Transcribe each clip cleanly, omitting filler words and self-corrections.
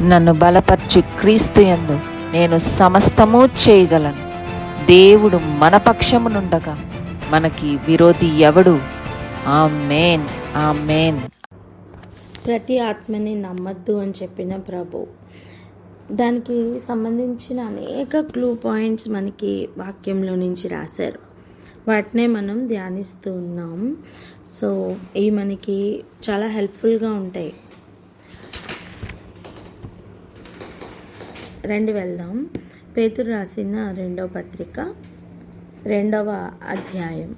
నన్ను బలపరచు క్రీస్తు యందు నేను సమస్తము చేయగలను. దేవుడు మన పక్షమునుండగా మనకి విరోధి ఎవడు? ఆమేన్, ఆమేన్. ప్రతి ఆత్మని నమ్మద్దు అని చెప్పిన ప్రభు, దానికి సంబంధించిన అనేక క్లూ పాయింట్స్ మనకి వాక్యంలో నుంచి రాశారు. వాటినే మనం ధ్యానిస్తూ ఉన్నాం. సో ఇవి మనకి చాలా హెల్ప్ఫుల్గా ఉంటాయి. వెళ్దాం. పేతురు రాసిన 2వ పత్రిక 2వ అధ్యాయం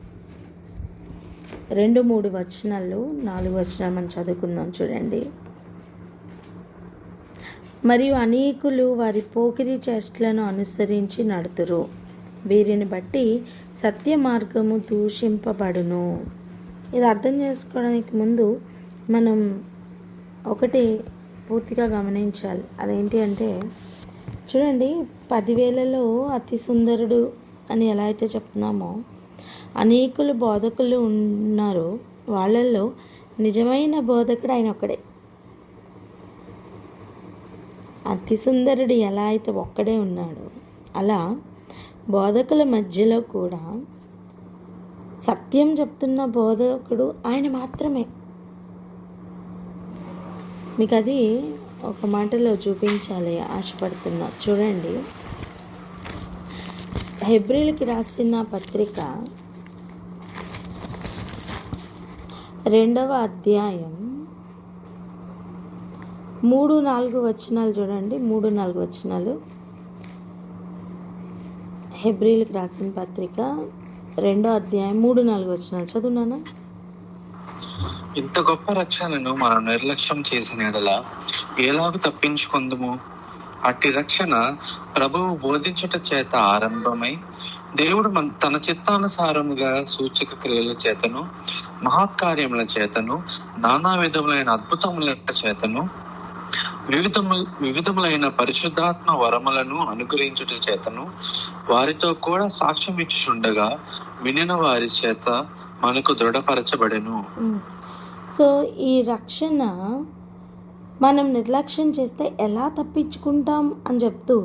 2-3 వచనాలు 4 వచనాలు మనం చదువుకుందాం. చూడండి. మరియు అనేకులు వారి పోకిరి చేష్టలను అనుసరించి నడుతురు, వీరిని బట్టి సత్య మార్గము దూషింపబడును. ఇది అర్థం చేసుకోవడానికి ముందు మనం ఒకటి పూర్తిగా గమనించాలి. అదేంటి అంటే, చూడండి, 10,000లో అతి సుందరుడు అని ఎలా అయితే చెప్తున్నామో, అనేకులు బోధకులు ఉన్నారు. వాళ్ళల్లో నిజమైన బోధకుడు ఆయన ఒక్కడే. అతి సుందరుడు ఎలా అయితే ఒక్కడే ఉన్నాడో, అలా బోధకుల మధ్యలో కూడా సత్యం చెప్తున్న బోధకుడు ఆయన మాత్రమే. మీకు అది ఒక మాటలో చూపించాలి ఆశపడుతున్నా. చూడండి, హెబ్రీయులకి రాసిన పత్రిక 2వ అధ్యాయం 3-4 వచనాలు చూడండి. 3-4 వచనాలు. హెబ్రీయులకి రాసిన పత్రిక 2వ అధ్యాయం 3-4 వచనాలు చదువునానా? ఇంత గొప్ప రక్షణను మనం నిర్లక్ష్యం చేసిన ఎడల ఎలాగూ తప్పించుకుందుము? అట్టి రక్షణ ప్రభువు బోధించుట చేత ఆరంభమై, దేవుడు తన చిత్తానుసారముగా సూచక క్రియల చేతను, మహత్కార్యముల చేతను, నానా విధములైన అద్భుతముల చేతను, వివిధములైన పరిశుద్ధాత్మ వరములను అనుగ్రహించుట చేతను వారితో కూడా సాక్ష్యం ఇచ్చుచుండగా వినిన వారి చేత మనకు దృఢపరచబడెను. సో ఈ రక్షణ మనం నిర్లక్ష్యం చేస్తే ఎలా తప్పించుకుంటాం అని చెప్తూ,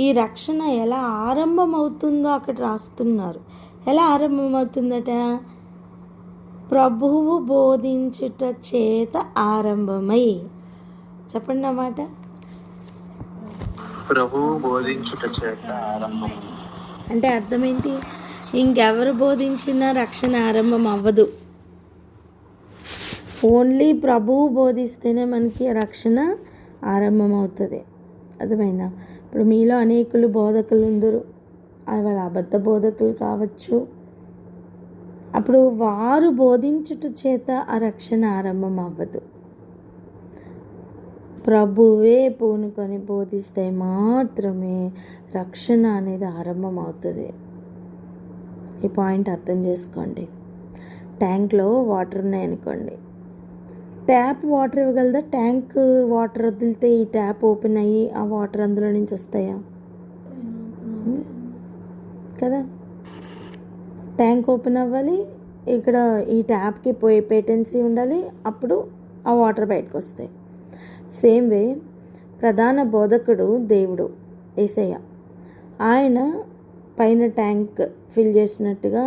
ఈ రక్షణ ఎలా ఆరంభమవుతుందో అక్కడ రాస్తున్నారు. ఎలా ఆరంభమవుతుందట? ప్రభువు బోధించుట చేత ఆరంభమై. చెప్పండి అన్నమాట. ప్రభువు బోధించుట చేత ఆరంభమై అంటే అర్థం ఏంటి? ఇంకెవరు బోధించినా రక్షణ ఆరంభం అవ్వదు. ఓన్లీ ప్రభువు బోధిస్తేనే మనకి రక్షణ ఆరంభం అవుతుంది. అర్థమైందా? ఇప్పుడు మీలో అనేకులు బోధకులు ఉందరు, వాళ్ళ అబద్ధ బోధకులు కావచ్చు. అప్పుడు వారు బోధించుట చేత ఆ రక్షణ ఆరంభం అవ్వదు. ప్రభువే పూనుకొని బోధిస్తే మాత్రమే రక్షణ అనేది ఆరంభం అవుతుంది. ఈ పాయింట్ అర్థం చేసుకోండి. ట్యాంక్లో వాటర్ ఉన్నాయనుకోండి, ట్యాప్ వాటర్ ఇవ్వగలదా? ట్యాంక్ వాటర్ వదిలితే ఈ ట్యాప్ ఓపెన్ అయ్యి ఆ వాటర్ అందులో నుంచి వస్తాయా? కదా. ట్యాంక్ ఓపెన్ అవ్వాలి, ఇక్కడ ఈ ట్యాప్కి పోయే పేటెన్సీ ఉండాలి, అప్పుడు ఆ వాటర్ బయటకు వస్తాయి. సేమ్ వే ప్రధాన బోధకుడు దేవుడు యేసయ్య. ఆయన పైన ట్యాంక్ ఫిల్ చేసినట్టుగా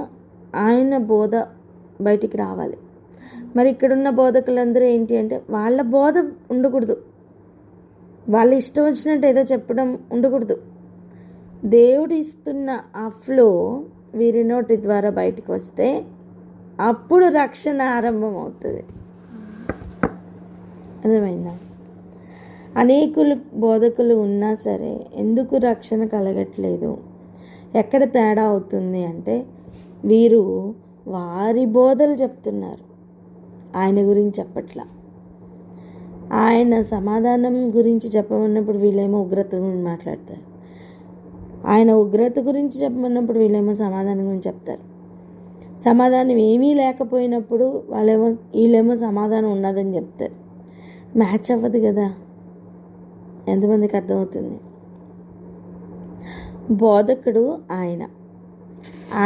ఆయన బోధ బయటికి రావాలి. మరి ఇక్కడున్న బోధకులందరూ ఏంటి అంటే, వాళ్ళ బోధ ఉండకూడదు, వాళ్ళ ఇష్టం వచ్చినట్టు ఏదో చెప్పడం ఉండకూడదు. దేవుడు ఇస్తున్న ఆ ఫ్లో వీరి నోటి ద్వారా బయటికి వస్తే అప్పుడు రక్షణ ఆరంభం అవుతుంది. అర్థమైందా? అనేకులు బోధకులు ఉన్నా సరే ఎందుకు రక్షణ కలగట్లేదు? ఎక్కడ తేడా అవుతుంది అంటే, వీరు వారి బోధలు చెప్తున్నారు, ఆయన గురించి చెప్పట్లా. ఆయన సమాధానం గురించి చెప్పమన్నప్పుడు వీళ్ళేమో ఉగ్రత గురించి మాట్లాడతారు, ఆయన ఉగ్రత గురించి చెప్పమన్నప్పుడు వీళ్ళేమో సమాధానం గురించి చెప్తారు. సమాధానం ఏమీ లేకపోయినప్పుడు వీళ్ళేమో సమాధానం ఉన్నదని చెప్తారు. మ్యాచ్ అవ్వదు కదా. ఎంతమందికి అర్థమవుతుంది? బోధకుడు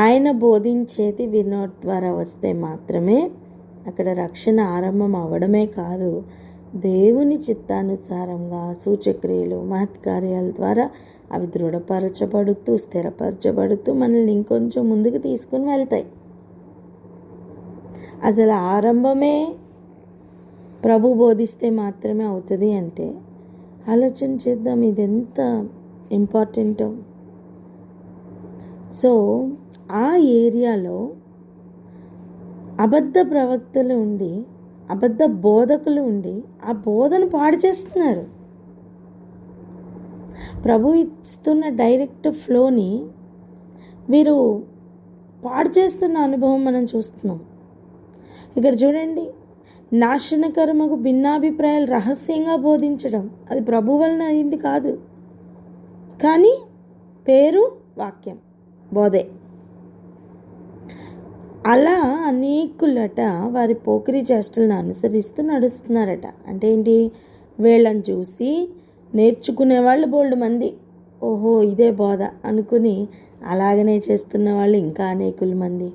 ఆయన బోధించేది వినోద్ ద్వారా వస్తే మాత్రమే అక్కడ రక్షణ ఆరంభం అవ్వడమే కాదు, దేవుని చిత్తానుసారంగా సూచక్రియలు మహత్కార్యాల ద్వారా అవి దృఢపరచబడుతూ స్థిరపరచబడుతూ మనల్ని ఇంకొంచెం ముందుకు తీసుకుని వెళ్తాయి. అసలు ఆరంభమే ప్రభు బోధిస్తే మాత్రమే అవుతుంది అంటే ఆలోచన చేద్దాం ఇది ఎంత ఇంపార్టెంటో. సో ఆ ఏరియాలో అబద్ధ ప్రవక్తలు ఉండి అబద్ధ బోధకులు ఉండి ఆ బోధను పాడు చేస్తున్నారు. ప్రభు ఇస్తున్న డైరెక్ట్ ఫ్లోని వీరు పాడు చేస్తున్న అనుభవం మనం చూస్తున్నాం. ఇక్కడ చూడండి, నాశనకరముకు భిన్నాభిప్రాయాలు రహస్యంగా బోధించడం అది ప్రభు వలన అయింది కాదు, కానీ పేరు వాక్యం బోధే. అలా అనేకులట వారి పోకిరి చేష్టలను అనుసరిస్తూ నడుస్తున్నారట. అంటే ఏంటి, వీళ్ళని చూసి నేర్చుకునే వాళ్ళు బోల్డ్ మంది, ఓహో ఇదే బోధ అనుకుని అలాగనే చేస్తున్న వాళ్ళు ఇంకా అనేకుల మంది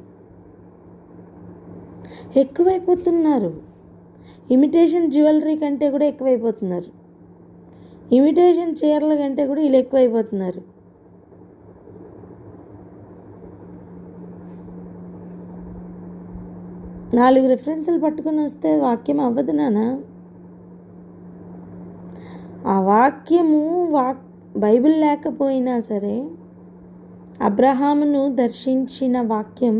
ఎక్కువైపోతున్నారు. ఇమిటేషన్ జ్యువెలరీ కంటే కూడా ఎక్కువైపోతున్నారు. ఇమిటేషన్ చీరల కంటే కూడా వీళ్ళు ఎక్కువైపోతున్నారు. నాలుగు రిఫరెన్సులు పట్టుకుని వస్తే వాక్యం అవ్వదు నాన్న. ఆ వాక్యము బైబిల్ లేకపోయినా సరే అబ్రహామును దర్శించిన వాక్యం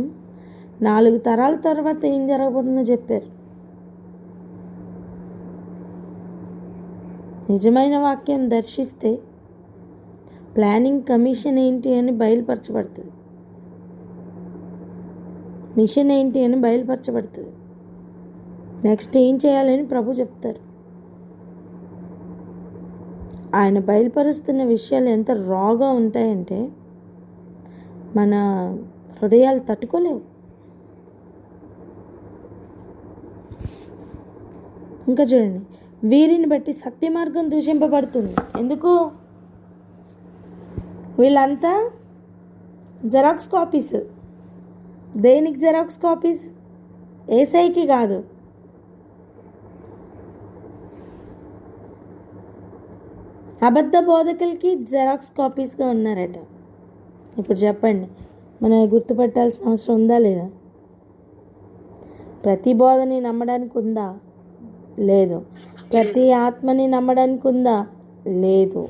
4 తరాల తర్వాత ఏం జరగబోతుందో చెప్పారు. నిజమైన వాక్యం దర్శిస్తే ప్లానింగ్ కమిషన్ ఏంటి అని బయలుపరచబడుతుంది, మిషన్ ఏంటి అని బయలుపరచబడుతుంది. నెక్స్ట్ ఏం చేయాలని ప్రభు చెప్తారు. ఆయన బయలుపరుస్తున్న విషయాలు ఎంత రాగా ఉంటాయంటే మన హృదయాలు తట్టుకోలేవు. ఇంకా చూడండి, వీరిని బట్టి సత్య మార్గం దూషింపబడుతుంది. ఎందుకు? వీళ్ళంతా జెరాక్స్ కాపీస్. దేనికి జెరాక్స్ కాపీస్? ఏసైకి కాదు, అబద్ధ బోధకులకి జెరాక్స్ కాపీస్గా ఉన్నారట. ఇప్పుడు చెప్పండి, మనం గుర్తుపెట్టాల్సిన అవసరం ఉందా లేదా? ప్రతి బోధని నమ్మడానికి ఉందా? లేదు. ప్రతి ఆత్మని నమ్మడానికి ఉందా? లేదు.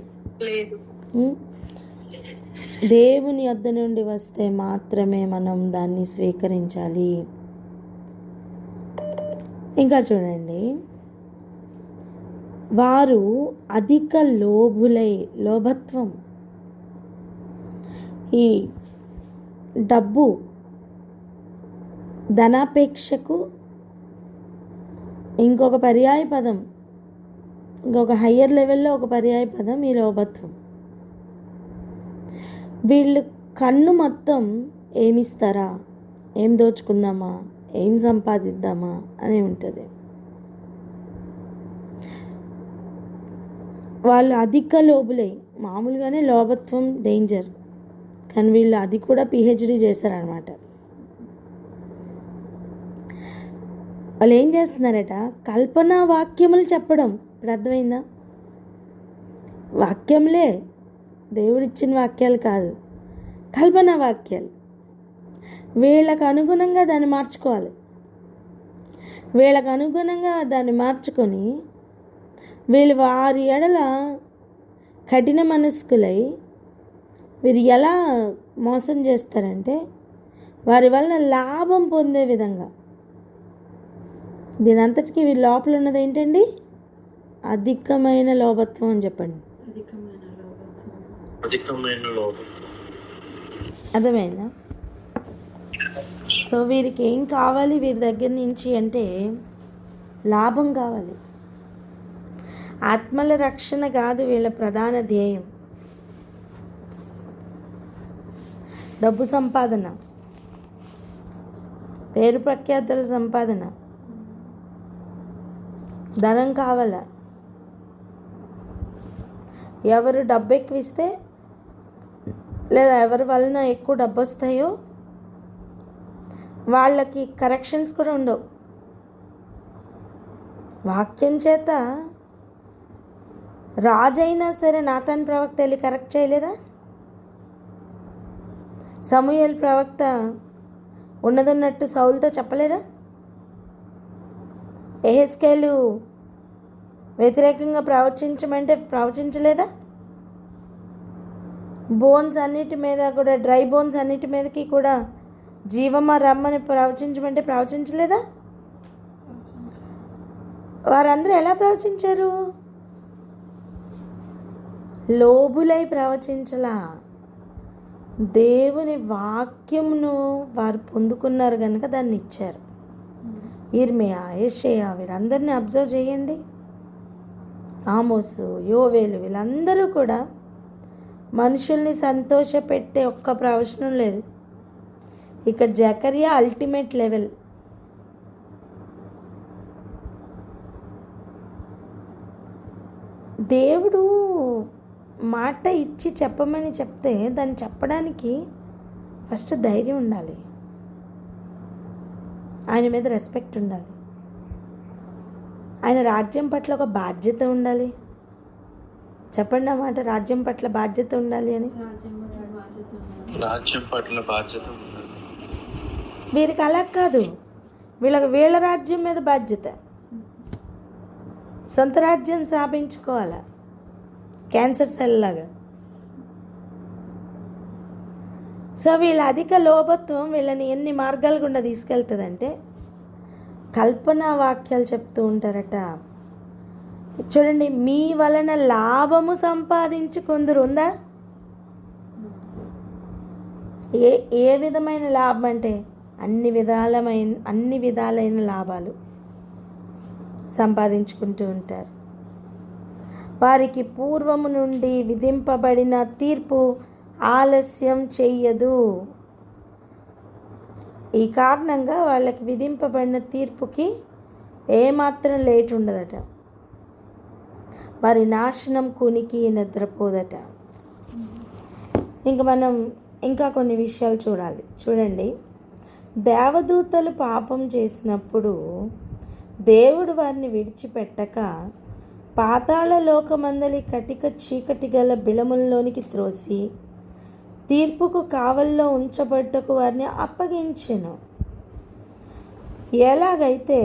దేవుని వద్ద నుండి వస్తే మాత్రమే మనం దాన్ని స్వీకరించాలి. ఇంకా చూడండి, వారు అధిక లోభత్వం, ఈ డబ్బు ధనాపేక్షకు ఇంకొక పర్యాయ పదం, ఇంకొక హయ్యర్ లెవెల్లో ఒక పర్యాయ పదం ఈ లోభత్వం. వీళ్ళు కన్ను మొత్తం ఏమిస్తారా, ఏం దోచుకుందామా, ఏం సంపాదిద్దామా అని ఉంటుంది. వాళ్ళు అధిక లోబులై, మామూలుగానే లోభత్వం డేంజర్, కానీ వీళ్ళు అది కూడా పిహెచ్డి చేశారనమాట. వాళ్ళు ఏం చేస్తున్నారట, కల్పనా వాక్యములు చెప్పడం. ఇప్పుడు అర్థమైందా? వాక్యంలే, దేవుడిచ్చిన వాక్యాలు కాదు, కల్పనా వాక్యాలు. వీళ్ళకు అనుగుణంగా దాన్ని మార్చుకోవాలి. వీళ్ళకు అనుగుణంగా దాన్ని మార్చుకొని వీళ్ళు వారి ఎడల కఠిన మనస్కులై వీరు ఎలా మోసం చేస్తారంటే వారి వలన లాభం పొందే విధంగా. దీని అంతటికీ వీరి లోపల ఉన్నది ఏంటండి? అధికమైన లోభత్వం అని చెప్పండి. అర్థమైందా? సో వీరికి ఏం కావాలి వీరి దగ్గర నుంచి అంటే లాభం కావాలి. ఆత్మల రక్షణ కాదు వీళ్ళ ప్రధాన ధ్యేయం. డబ్బు సంపాదన, పేరు ప్రఖ్యాతుల సంపాదన, ధనం కావాలా. ఎవరు డబ్బు ఎక్కువిస్తే లేదా ఎవరి వలన ఎక్కువ డబ్బు వస్తాయో వాళ్ళకి కరెక్షన్స్ కూడా ఉండవు. వాక్యం చేత రాజైనా సరే నాతాన్ ప్రవక్త వెళ్ళి కరెక్ట్ చేయలేదా? సమూయేలు ప్రవక్త ఉన్నదన్నట్టు సౌలుతో చెప్పలేదా? యెహెజ్కేలు వ్యతిరేకంగా ప్రవచించమంటే ప్రవచించలేదా? బోన్స్ అన్నిటి మీద కూడా, డ్రై బోన్స్ అన్నిటి మీదకి కూడా జీవమా రమ్మని ప్రవచించమంటే ప్రవచించలేదా? వారందరూ ఎలా ప్రవచించారు? లోబులై ప్రవచించలా. దేవుని వాక్యమును వారు పొందుకున్నారు కనుక దాన్ని ఇచ్చారు. ఇర్మియా, యెషయా వీరందరినీ అబ్జర్వ్ చేయండి. ఆమోసు, యోవేలు వీళ్ళందరూ కూడా మనుషుల్ని సంతోషపెట్టే ఒక్క ప్రవచనం లేదు. ఇక జకర్యా అల్టిమేట్ లెవెల్. దేవుడు మాట ఇచ్చి చెప్పమని చెప్తే దాన్ని చెప్పడానికి ఫస్ట్ ధైర్యం ఉండాలి, ఆయన మీద రెస్పెక్ట్ ఉండాలి, ఆయన రాజ్యం పట్ల ఒక బాధ్యత ఉండాలి. చెప్పండి అన్నమాట, రాజ్యం పట్ల బాధ్యత ఉండాలి అని. రాజ్యం పట్ల బాధ్యత ఉండాలి. వీరికి అలా కాదు, వీళ్ళ రాజ్యం మీద బాధ్యత. సొంత రాజ్యం స్థాపించుకోవాలా, క్యాన్సర్ సెల్ లాగా. సో వీళ్ళ అధిక లోభత్వం వీళ్ళని ఎన్ని మార్గాల గుండా తీసుకెళ్తుందంటే, కల్పనా వాక్యాలు చెప్తూ ఉంటారట. చూడండి, మీ వలన లాభము సంపాదించి కొందరు ఉందా? ఏ విధమైన లాభం అంటే అన్ని విధాలైన లాభాలు సంపాదించుకుంటూ ఉంటారు. వారికి పూర్వము నుండి విధింపబడిన తీర్పు ఆలస్యం చెయ్యదు. ఈ కారణంగా వాళ్ళకి విధింపబడిన తీర్పుకి ఏమాత్రం లేట్ ఉండదట. వారి నాశనం కునికి నిద్రపోదట. ఇంక మనం ఇంకా కొన్ని విషయాలు చూడాలి. చూడండి, దేవదూతలు పాపం చేసినప్పుడు దేవుడు వారిని విడిచిపెట్టక పాతాళ లోకమందలి కటిక చీకటి గల బిలముల్లోనికి త్రోసి తీర్పుకు కావల్లో ఉంచబడ్డకు వారిని అప్పగించెను. ఎలాగైతే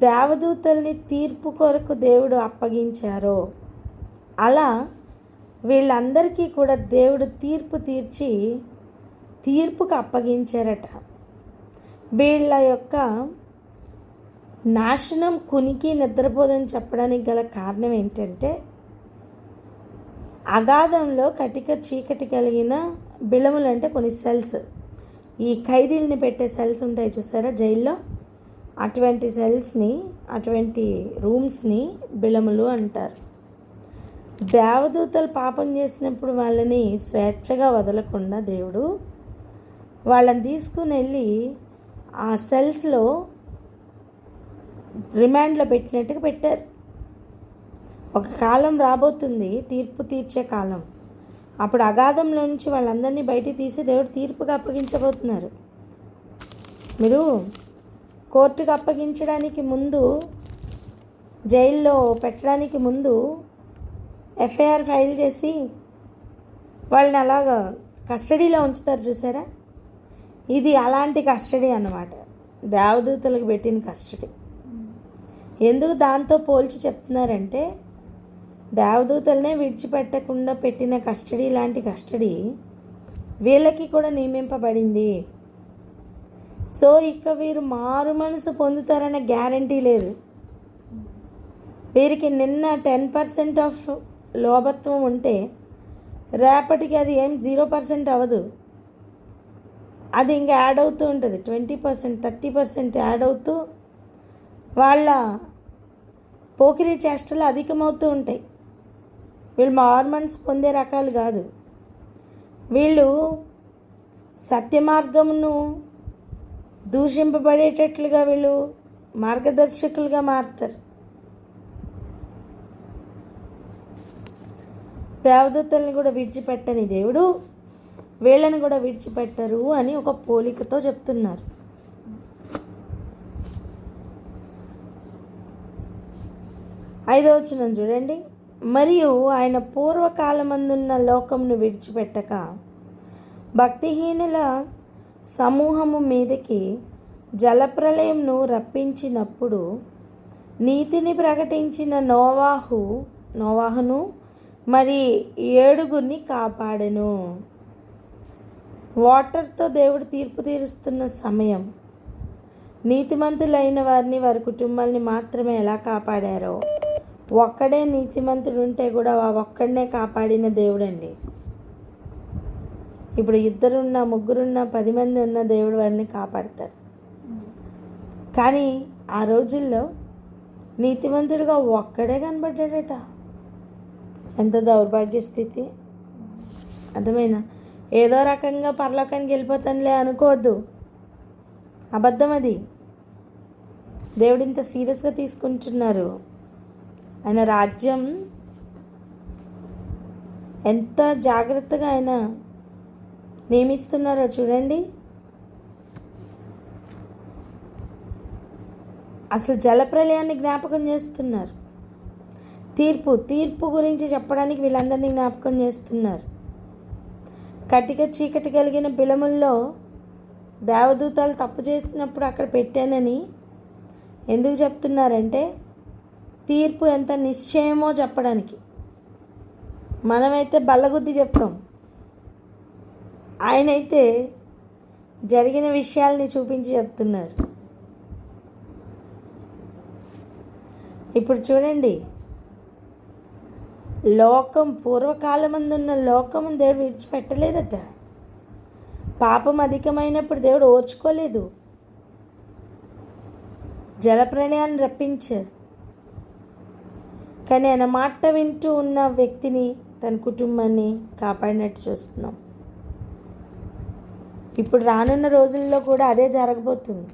దేవదూతల్ని తీర్పు కొరకు దేవుడు అప్పగించారో అలా వీళ్ళందరికీ కూడా దేవుడు తీర్పు తీర్చి తీర్పుకు అప్పగించారట. వీళ్ళ యొక్క నాశనం కునికి నిద్రపోదని చెప్పడానికి గల కారణం ఏంటంటే, అగాధంలో కటిక చీకటి కలిగిన బిళములు అంటే కొన్ని సెల్స్, ఈ ఖైదీల్ని పెట్టే సెల్స్ ఉంటాయి చూసారా జైల్లో, అటువంటి సెల్స్ని, అటువంటి రూమ్స్ని బిళములు అంటారు. దేవదూతలు పాపం చేసినప్పుడు వాళ్ళని స్వేచ్ఛగా వదలకుండా దేవుడు వాళ్ళని తీసుకుని వెళ్ళి ఆ సెల్స్లో రిమాండ్లో పెట్టినట్టుగా పెట్టారు. ఒక కాలం రాబోతుంది, తీర్పు తీర్చే కాలం. అప్పుడు అగాధంలో నుంచి వాళ్ళందరినీ బయటికి తీసి దేవుడు తీర్పుగా అప్పగించబోతున్నారు. మీరు కోర్టుకు అప్పగించడానికి ముందు, జైల్లో పెట్టడానికి ముందు ఎఫ్ఐఆర్ ఫైల్ చేసి వాళ్ళని అలాగా కస్టడీలో ఉంచుతారు చూసారా, ఇది అలాంటి కస్టడీ అన్నమాట, దేవదూతలకు పెట్టిన కస్టడీ. ఎందుకు దాంతో పోల్చి చెప్తున్నారంటే, దేవదూతలనే విడిచిపెట్టకుండా పెట్టిన కస్టడీ లాంటి కస్టడీ వీళ్ళకి కూడా నియమింపబడింది. సో ఇక వీరు మారు మనసు పొందుతారన్న గ్యారంటీ లేదు. వీరికి నిన్న 10% ఆఫ్ లోభత్వం ఉంటే రేపటికి అది ఏం 0% అవ్వదు, అది ఇంకా యాడ్ అవుతూ ఉంటుంది. 20%, 30% యాడ్ అవుతూ వాళ్ళ పోకిరీ చేష్టలు అధికమవుతూ ఉంటాయి. వీళ్ళు మార్మన్స్ పొందే రకాలు కాదు. వీళ్ళు సత్య మార్గమును దూషింపబడేటట్లుగా వీళ్ళు మార్గదర్శకులుగా మారుతారు. దేవదూతల్ని కూడా విడిచిపెట్టని దేవుడు వీళ్ళని కూడా విడిచిపెట్టరు అని ఒక పోలికతో చెప్తున్నారు. 5వ వచనం చూడండి. మరియు ఆయన పూర్వకాలమందున్న లోకమును విడిచిపెట్టక భక్తిహీనుల సమూహము మీదకి జలప్రలయంను రప్పించినప్పుడు నీతిని ప్రకటించిన నోవాహును మరి 7 కాపాడెను. వాటర్తో దేవుడు తీర్పు తీరుస్తున్న సమయం, నీతిమంతులైన వారిని, వారి కుటుంబాలని మాత్రమే ఎలా కాపాడారో, ఒక్కడే నీతిమంతుడు ఉంటే కూడా ఆ ఒక్కడనే కాపాడిన దేవుడండి. ఇప్పుడు 2 3 10 మంది ఉన్న దేవుడు వారిని కాపాడతారు. కానీ ఆ రోజుల్లో నీతిమంతుడిగా ఒక్కడే కనబడ్డాడట. ఎంత దౌర్భాగ్య స్థితి! అర్థమైనా? ఏదో రకంగా పరలోకానికి వెళ్ళిపోతానులే అనుకోవద్దు, అబద్ధం అది. దేవుడు ఇంత సీరియస్గా తీసుకుంటున్నారు. ఆయన రాజ్యం ఎంత జాగ్రత్తగా ఆయన నియమిస్తున్నారో చూడండి. అసలు జలప్రలయాన్ని జ్ఞాపకం చేస్తున్నారు. తీర్పు గురించి చెప్పడానికి వీళ్ళందరినీ జ్ఞాపకం చేస్తున్నారు. కటిక చీకటి కలిగిన బిలముల్లో దేవదూతలు తప్పు చేసినప్పుడు అక్కడ పెట్టానని ఎందుకు చెప్తున్నారంటే తీర్పు ఎంత నిశ్చయమో చెప్పడానికి. మనమైతే బల్లగుద్ది చెప్తాం, ఆయనైతే జరిగిన విషయాల్ని చూపించి చెప్తున్నారు. ఇప్పుడు చూడండి, లోకం పూర్వకాలమందున్న లోకం దేవుడు విడిచిపెట్టలేదట. పాపం అధికమైనప్పుడు దేవుడు ఓర్చుకోలేదు, జలప్రళయాన్ని రప్పించారు. కానీ ఆయన మాట వింటూ ఉన్న వ్యక్తిని, తన కుటుంబాన్ని కాపాడినట్టు చూస్తున్నాం. ఇప్పుడు రానున్న రోజుల్లో కూడా అదే జరగబోతుంది.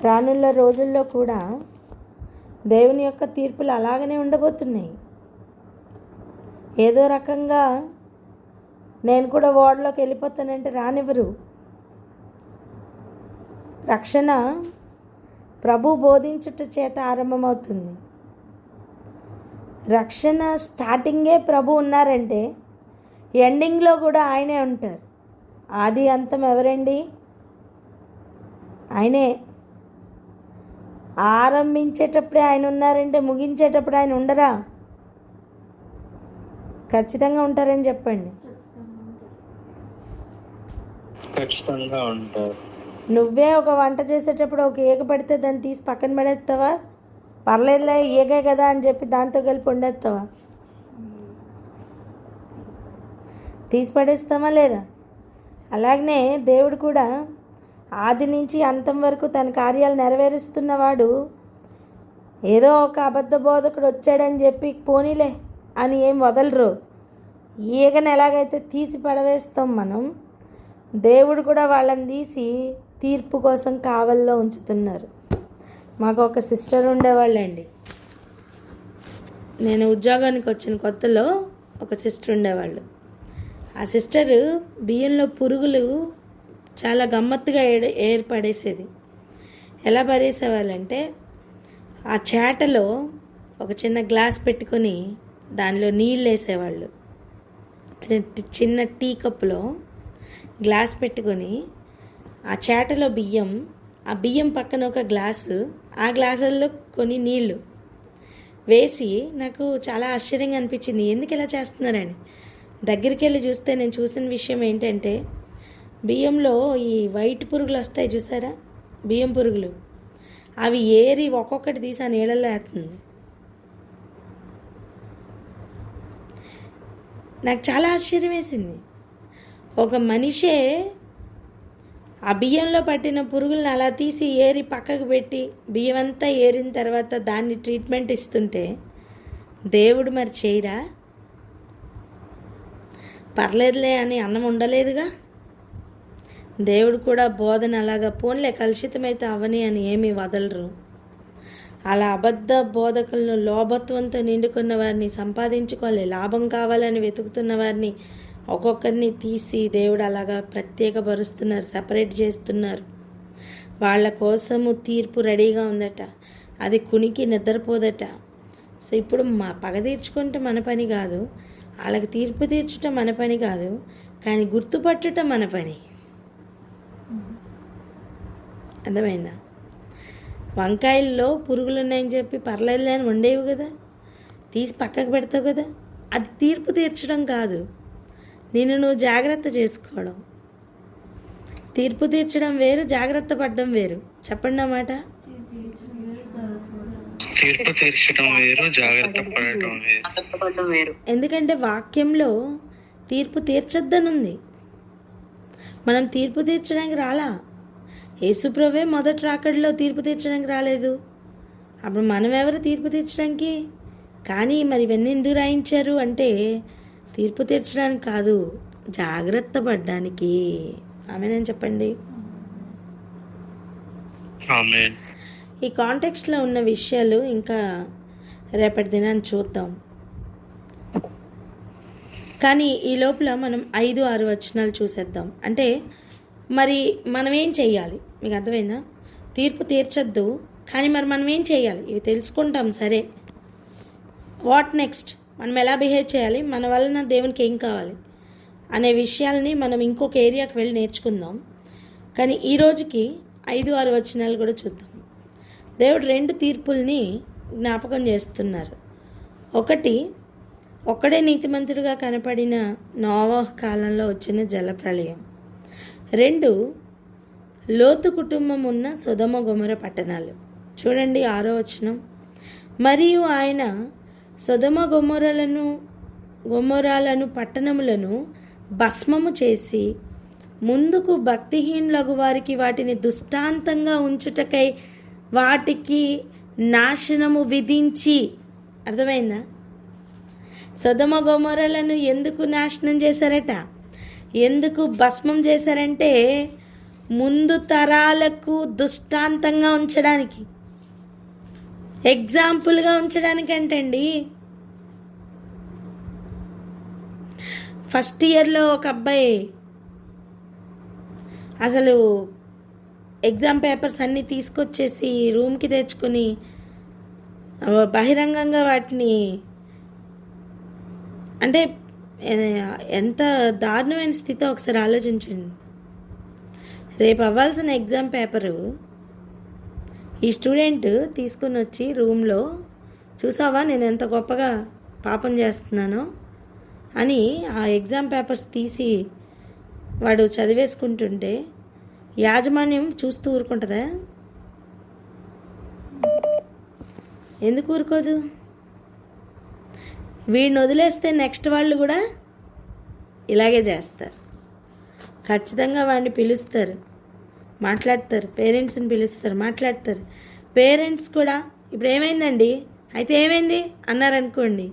రానున్న రోజుల్లో కూడా దేవుని యొక్క తీర్పులు అలాగనే ఉండబోతున్నాయి. ఏదో రకంగా నేను కూడా ఓడలోకి వెళ్ళిపోతానంటే రానివ్వరు. రక్షణ ప్రభు బోధించుట చేత ఆరంభమవుతుంది. రక్షణ స్టార్టింగే ప్రభు ఉన్నారంటే ఎండింగ్లో కూడా ఆయనే ఉంటారు. ఆది అంతం ఎవరండి? ఆయనే. ఆరంభించేటప్పుడే ఆయన ఉన్నారంటే ముగించేటప్పుడు ఆయన ఉండరా? ఖచ్చితంగా ఉంటారని చెప్పండి. ఖచ్చితంగా ఉంటారు. నువ్వే ఒక వంట చేసేటప్పుడు ఒక ఈగ పడితే దాన్ని తీసి పక్కన పడేస్తావా? పర్లేదులే ఈగే కదా అని చెప్పి దాంతో కలిపి వండేస్తావా? తీసి పడేస్తామా లేదా? అలాగనే దేవుడు కూడా ఆది నుంచి అంతం వరకు తన కార్యాలు నెరవేరుస్తున్నవాడు. ఏదో ఒక అబద్ధ బోధకుడు వచ్చాడని చెప్పి పోనీలే అని ఏం వదలరు. ఈగను ఎలాగైతే తీసి పడవేస్తాం మనం, దేవుడు కూడా వాళ్ళని తీసి తీర్పు కోసం కావల్లో ఉంచుతున్నారు. మాకు ఒక సిస్టర్ ఉండేవాళ్ళండి. నేను ఉద్యోగానికి వచ్చిన కొత్తలో ఒక సిస్టర్ ఉండేవాళ్ళు. ఆ సిస్టరు బియ్యంలో పురుగులు చాలా గమ్మత్తుగా ఏర్పడేసేది. ఎలా పడేసేవాళ్ళంటే ఆ చేటలో ఒక చిన్న గ్లాస్ పెట్టుకొని దానిలో నీళ్ళు వేసేవాళ్ళు. చిన్న టీ కప్పులో గ్లాస్ పెట్టుకొని ఆ చేటలో బియ్యం, ఆ బియ్యం పక్కన ఒక గ్లాసు, ఆ గ్లాసుల్లో కొన్ని నీళ్ళు వేసి నాకు చాలా ఆశ్చర్యంగా అనిపించింది, ఎందుకు ఇలా చేస్తున్నారని. దగ్గరికి వెళ్ళి చూస్తే నేను చూసిన విషయం ఏంటంటే బియ్యంలో ఈ వైట్ పురుగులు వస్తాయి చూసారా, బియ్యం పురుగులు, అవి ఏరి ఒక్కొక్కటి తీసి ఆ నీళ్ళల్లో వేస్తుంది. నాకు చాలా ఆశ్చర్యం వేసింది. ఒక మనిషే ఆ బియ్యంలో పట్టిన పురుగులను అలా తీసి ఏరి పక్కకు పెట్టి బియ్యం అంతా ఏరిన తర్వాత దాన్ని ట్రీట్మెంట్ ఇస్తుంటే దేవుడు మరి చేయరా? పర్లేదులే అని అన్నం ఉండలేదుగా. దేవుడు కూడా బోధన అలాగా పోన్లే కలుషితమైతే అవని అని ఏమీ వదలరు. అలా అబద్ధ బోధకులను, లోభత్వంతో నిండుకున్న వారిని, సంపాదించుకోవాలి లాభం కావాలని వెతుకుతున్న వారిని ఒక్కొక్కరిని తీసి దేవుడు అలాగా ప్రత్యేకపరుస్తున్నారు, సపరేట్ చేస్తున్నారు. వాళ్ళ కోసము తీర్పు రెడీగా ఉందట. అది కునికి నిద్రపోదట. సో ఇప్పుడు పగ తీర్చుకుంటే మన పని కాదు, వాళ్ళకి తీర్పు తీర్చటం మన పని కాదు, కానీ గుర్తుపట్టడం మన పని. అర్థమైందా? వంకాయల్లో పురుగులు ఉన్నాయని చెప్పి పర్లేదులే అని వండేవి కదా, తీసి పక్కకు పెడతావు కదా. అది తీర్పు తీర్చడం కాదు, నువ్వు జాగ్రత్త చేసుకోవడం. తీర్పు తీర్చడం వేరు, జాగ్రత్త పడడం వేరు. చెప్పండి అన్నమాట. తీర్పు తీర్చడం వేరు, జాగ్రత్త పడటం వేరు. ఎందుకంటే వాక్యంలో తీర్పు తీర్చొద్దనుంది. మనం తీర్పు తీర్చడానికి రాలా. యేసుప్రభువే మొదటి రాకడలో తీర్పు తీర్చడానికి రాలేదు. అప్పుడు మనం ఎవరు తీర్పు తీర్చడానికి? కానీ మరి ఇవన్నీ ఎందుకు రాయించారు అంటే తీర్పు తీర్చడానికి కాదు, జాగ్రత్త పడ్డానికి. ఆమేనని చెప్పండి. ఆమేన్. ఈ కాంటెక్స్ట్లో ఉన్న విషయాలు ఇంకా రేపటి దినాన్ని చూద్దాం. కానీ ఈ లోపల మనం 5-6 వచనాలు చూసేద్దాం. అంటే మరి మనం ఏం చెయ్యాలి? మీకు అర్థమైందా? తీర్పు తీర్చొద్దు, కానీ మరి మనం ఏం చేయాలి? ఇవి తెలుసుకుంటాం సరే. What next? మనం ఎలా బిహేవ్ చేయాలి, మన వలన దేవునికి ఏం కావాలి అనే విషయాల్ని మనం ఇంకొక ఏరియాకి వెళ్ళి నేర్చుకుందాం. కానీ ఈ రోజుకి 5-6 వచనాలు కూడా చూద్దాం. దేవుడు 2 తీర్పుల్ని జ్ఞాపకం చేస్తున్నారు. ఒక్కడే నీతిమంతుడిగా కనపడిన నోవహు కాలంలో వచ్చిన జలప్రళయం. 2 లోతు కుటుంబం ఉన్న సొదొమ గొమొర పట్టణాలు. చూడండి 6వ వచనం. మరియు ఆయన సొదొమ గొమొరాలను పట్టణములను భస్మము చేసి ముందుకు భక్తిహీనులగు వారికి వాటిని దృష్టాంతంగా ఉంచుటకై వాటికి నాశనము విధించి. అర్థమైందా? సొదొమ గొమొరలను ఎందుకు నాశనం చేశారట, ఎందుకు భస్మం చేశారంటే ముందు తరాలకు దృష్టాంతంగా ఉంచడానికి, ఎగ్జాంపుల్గా ఉంచడానికంటండి. ఫస్ట్ ఇయర్లో ఒక అబ్బాయి అసలు ఎగ్జామ్ పేపర్స్ అన్నీ తీసుకొచ్చేసి రూమ్కి తెచ్చుకొని బహిరంగంగా వాటిని, అంటే ఎంత దారుణమైన స్థితి ఒకసారి ఆలోచించండి. రేపు అవ్వాల్సిన ఎగ్జామ్ పేపరు ఈ స్టూడెంట్ తీసుకుని వచ్చి రూమ్లో, చూసావా నేను ఎంత గొప్పగా పాపం చేస్తున్నానో అని ఆ ఎగ్జామ్ పేపర్స్ తీసి వాడు చదివేసుకుంటుంటే యాజమాన్యం చూస్తూ ఊరుకుంటుందా? ఎందుకు ఊరుకోదు? వీడిని వదిలేస్తే నెక్స్ట్ వాళ్ళు కూడా ఇలాగే చేస్తారు. ఖచ్చితంగా వాడిని పిలుస్తారు, మాట్లాడతారు, పేరెంట్స్ని పిలుస్తారు, మాట్లాడతారు. పేరెంట్స్ కూడా ఇప్పుడు ఏమైందండి, అయితే ఏమైంది అన్నారనుకోండి,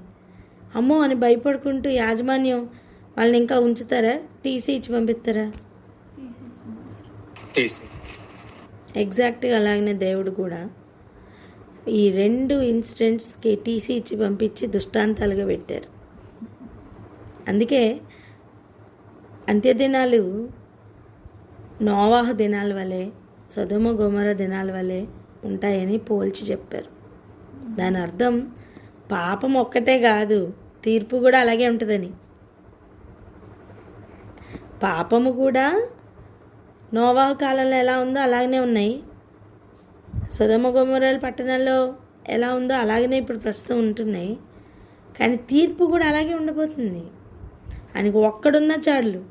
అమ్మో అని భయపడుకుంటూ యాజమాన్యం వాళ్ళని ఇంకా ఉంచుతారా, టీసీ ఇచ్చి పంపిస్తారా? ఎగ్జాక్ట్గా అలాగనే దేవుడు కూడా ఈ 2 ఇన్సిడెంట్స్కి టీసీ ఇచ్చి పంపించి దృష్టాంతాలుగా పెట్టారు. అందుకే అంత్యదినాలు నోవాహు దినాల వలె సొదొమ గొమొర దినాల వలె ఉంటాయని పోల్చి చెప్పారు. దాని అర్థం పాపం ఒక్కటే కాదు, తీర్పు కూడా అలాగే ఉంటుందని. పాపము కూడా నోవాహు కాలంలో ఎలా ఉందో అలాగనే ఉన్నాయి, సొదొమ గొమొర పట్టణాల్లో ఎలా ఉందో అలాగనే ఇప్పుడు ప్రస్తుతం ఉంటున్నాయి. కానీ తీర్పు కూడా అలాగే ఉండబోతుంది. ఆయనకు ఒక్కడున్న చాలు.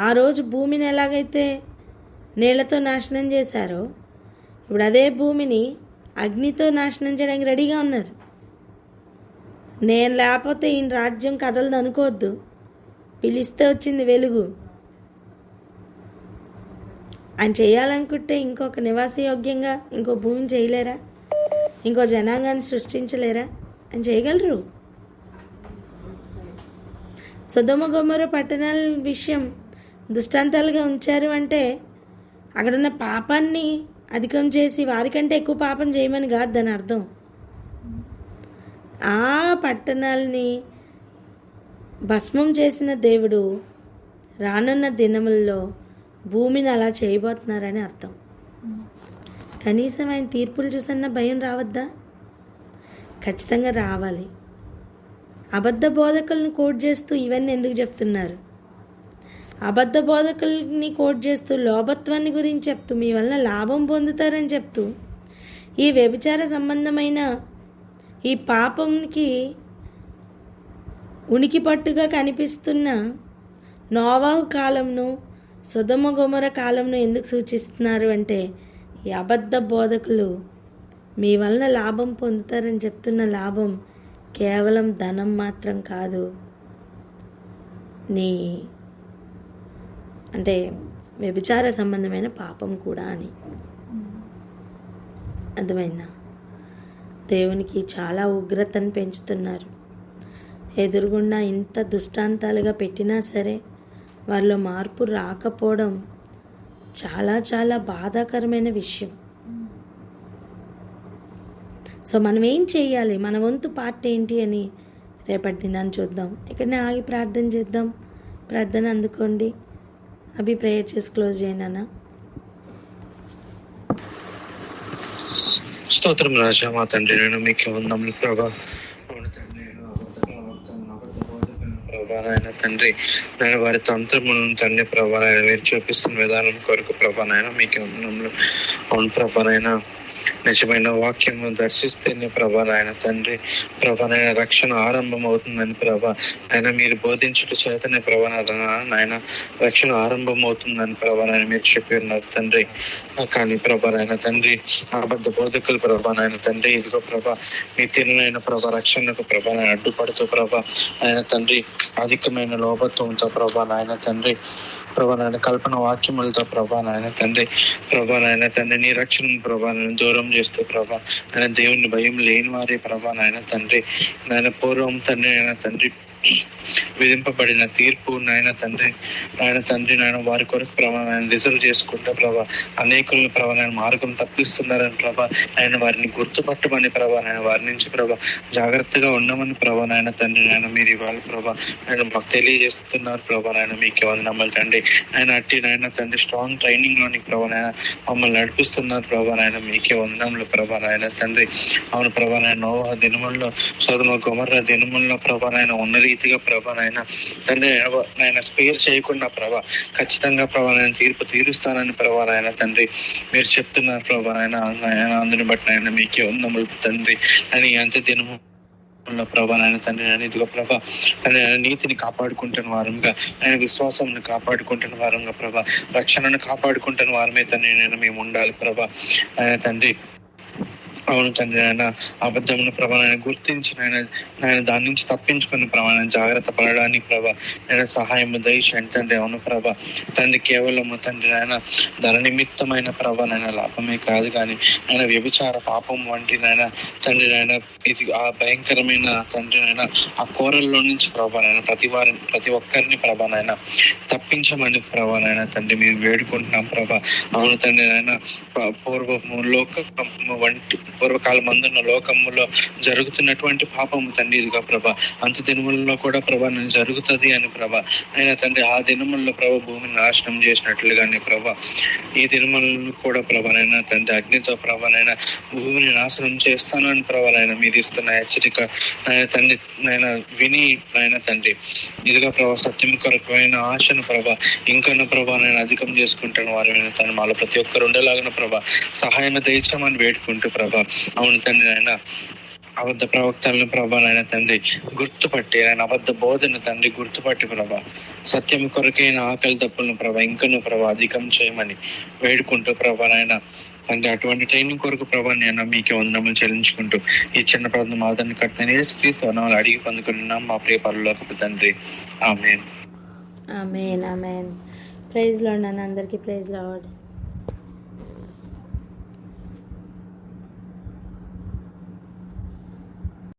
ఆ రోజు భూమిని ఎలాగైతే నీళ్లతో నాశనం చేశారో ఇప్పుడు అదే భూమిని అగ్నితో నాశనం చేయడానికి రెడీగా ఉన్నారు. నేను లేకపోతే ఈయన రాజ్యం కదలదు అనుకోవద్దు. పిలిస్తే వచ్చింది వెలుగు. ఆయన చేయాలనుకుంటే ఇంకొక నివాసయోగ్యంగా ఇంకో భూమిని చేయలేరా? ఇంకో జనాంగాన్ని సృష్టించలేరా? ఆయన చేయగలరు. సొదొమ గొమొర పట్టణాల విషయం దృష్టాంతాలుగా ఉంచారు అంటే అక్కడున్న పాపాన్ని అధికం చేసి వారికంటే ఎక్కువ పాపం చేయమని కాదు దాని అర్థం. ఆ పట్టణాలని భస్మం చేసిన దేవుడు రానున్న దినముల్లో భూమిని అలా చేయబోతున్నారని అర్థం. కనీసం ఆయన తీర్పులు చూసన్న భయం రావద్దా? ఖచ్చితంగా రావాలి. అబద్ధ బోధకులను కోట్ చేస్తూ ఇవన్నీ ఎందుకు చెప్తున్నారు? అబద్ధ బోధకుల్ని కోట్ చేస్తూ లోభత్వాన్ని గురించి చెప్తూ మీ వలన లాభం పొందుతారని చెప్తూ ఈ వ్యభిచార సంబంధమైన ఈ పాపంకి ఉనికి పట్టుగా కనిపిస్తున్న నోవాహు కాలంను, సొదొమ గొమొర కాలంను ఎందుకు సూచిస్తున్నారు అంటే, ఈ అబద్ధ బోధకులు మీ వలన లాభం పొందుతారని చెప్తున్న లాభం కేవలం ధనం మాత్రం కాదు, నీ అంటే వ్యభిచార సంబంధమైన పాపం కూడా అని. అర్థమైందా? దేవునికి చాలా ఉగ్రతను పెంచుతున్నారు. ఎదురుగుండా ఇంత దుష్టాంతాలుగా పెట్టినా సరే వారిలో మార్పు రాకపోవడం చాలా చాలా బాధాకరమైన విషయం. సో మనం ఏం చేయాలి, మన వంతు పార్ట్ ఏంటి అని రేపటి దినాన్ని చూద్దాం. ఇక్కడనే ఆగి ప్రార్థన చేద్దాం. ప్రార్థన అందుకోండి. అభి ప్రేయర్ చేసి క్లోజ్ చేయండి అన్న. స్తోత్రం రాజా, మా తండ్రి నేను మీకు వందములు ప్రభా. ప్రభా నాయన తండ్రి, నేను వారి తంత్రములను తండ్రి ప్రభా నాయన మీరు చూపిస్తున్న విధానం కొరకు ప్రభా నాయన మీకు వందములు. అవును ప్రభా నాయన, నిజమైన వాక్యము దర్శిస్తేనే ప్రభా నాయన తండ్రి ప్రభా నాయన రక్షణ ఆరంభం అవుతుందని ప్రభా ఆయన మీరు బోధించుట చేతనే ప్రభా నాయన రక్షణ ఆరంభం అవుతుందని ప్రభా నాయన మీరు చెప్పి ఉన్నారు తండ్రి. కానీ ప్రభా నాయన తండ్రి అబద్ధ బోధకులు ప్రభా నాయన తండ్రి ఇదిగో ప్రభా మీ తిరునైన ప్రభా రక్షణకు ప్రభా నాయన అడ్డుపడుతూ ప్రభా ఆయన తండ్రి అధికమైన లోభత్వంతో ప్రభా నాయన తండ్రి ప్రభా నాయన కల్పన వాక్యములతో ప్రభా నాయన తండ్రి ప్రభా నాయన తండ్రి నీ రక్షణ ప్రభా నాయన దూరం చేస్తూ ప్రభా నాయన దేవుని భయం లేని వారే ప్రభా నాయన తండ్రి నాయన పూర్వం తండ్రి నాయన తండ్రి విధింపబడిన తీర్పు నాయన తండ్రి నాయన వారి కొరకు ప్రభా నాయన రిజర్వ్ చేసుకుంటే ప్రభా అనేకులను ప్రభా నాయన మార్గం తప్పిస్తున్నారని ప్రభా ఆయన వారిని గుర్తుపట్టమని ప్రభా నాయన వారి నుంచి ప్రభా జాగ్రత్తగా ఉండమని ప్రభా నాయన తండ్రి నాయన మీరు ఇవాళ ప్రభా ఆయన మాకు తెలియజేస్తున్నారు ప్రభా నాయన మీకే వందనములు తండ్రి. ఆయన అట్టి నాయన తండ్రి స్ట్రాంగ్ ట్రైనింగ్ లోని ప్రభా నాయన మమ్మల్ని నడిపిస్తున్నారు ప్రభా నాయన మీకే వందనములు ప్రభా నాయన తండ్రి. అవును ప్రభా నాయన నోవహు దినముల్లో, సొదొమ గొమొర్రా దినముల్లో ప్రభా నాయన ఉన్న రీతిగా ప్రభా నాయన తండ్రి నాయన స్పేర్ చేయకుండా ప్రభా ఖచ్చితంగా ప్రభా నాయన తీర్పు తీరుస్తానని ప్రభా నాయన తండ్రి మీరు చెప్తున్నారు ప్రభా నాయన. అందుని బట్టి నాయన మీకే వందనములు తండ్రి. అని అంత దినము ప్రభా నాయన తండ్రి నేను ఇదిగో ప్రభా తండ్రి నీతిని కాపాడుకుంటున్న వారంగా, ఆయన విశ్వాసం కాపాడుకుంటున్న వారంగా ప్రభా రక్షణను కాపాడుకుంటున్న వారమే తండ్రి నేను మేము ఉండాలి ప్రభా ఆయన తండ్రి. అవును తండ్రి నాయన అబద్ధమును ప్రభా నాయన గుర్తించి నాయన దాని నుంచి తప్పించుకుని ప్రభా జాగ్రత్త పడడానికి ప్రభా నేను సహాయం దయచేయండి తండ్రి. అవును ప్రభా తండ్రి కేవలము తండ్రి నాయన ధన నిమిత్తమైన ప్రభా నాయన లాభమే కాదు కానీ ఆయన వ్యభిచార పాపం వంటి నాయన తండ్రి నాయన ఇది ఆ భయంకరమైన తండ్రి నాయన ఆ కోరల్లో నుంచి ప్రభా నాయన ప్రతి ఒక్కరిని ప్రభా నాయన తప్పించమని ప్రభా నాయన తండ్రి మేము వేడుకుంటున్నాం ప్రభా. అవును తండ్రి నాయన పూర్వకాల మందున్న లోకములో జరుగుతున్నటువంటి పాపము తండ్రి ఇదిగా ప్రభా అంత దినములలో కూడా ప్రభా నేను జరుగుతుంది అని ప్రభా ఆయన తండ్రి ఆ దినముల్లో ప్రభా భూమిని నాశనం చేసినట్లుగానే ప్రభా ఈ దినములను కూడా ప్రభా నైనా తండ్రి అగ్నితో ప్రభా నైనా భూమిని నాశనం చేస్తాను అని ప్రభా నాయన మీరు ఇస్తున్న హెచ్చరిక నాయన తండ్రి నాయన విని నాయన తండ్రి ఇదిగా ప్రభా సత్యం కొరకమైన ఆశను ప్రభా ఇంకన్నా ప్రభా నేను అధికం చేసుకుంటాను వారు తను మాలో ప్రతి ఒక్కరు ఉండేలాగా ప్రభా సహాయం దయచేయమని వేడుకుంటూ ప్రభా. అవును తండ్రి నాయన అబద్ధ ప్రవక్తలను ప్రభా నాయన తండ్రి గుర్తుపట్టి ఆయన అబద్ధ బోధన తండ్రి గుర్తుపట్టి ప్రభా సత్యం కొరకైన ఆకలి దప్పులను ప్రభా ఇంకను ప్రభా అధికం చేయమని వేడుకుంటూ ప్రభా నాయన తండ్రి అటువంటి ట్రైనింగ్ కొరకు ప్రభా నేను మీకే వందనములు చెల్లించుకుంటూ ఈ చిన్న ప్రాంతం ఆదరణ కట్టిన యేసుక్రీస్తు నామములో అడిగి పొందుకుంటున్నాం మా ప్రియ పరలోకపు తండ్రి. ఆమేన్. ఆమేన్. ఆమేన్. ప్రైజ్ లార్డ్ నాన్న, అందరికీ ప్రైజ్ లార్డ్.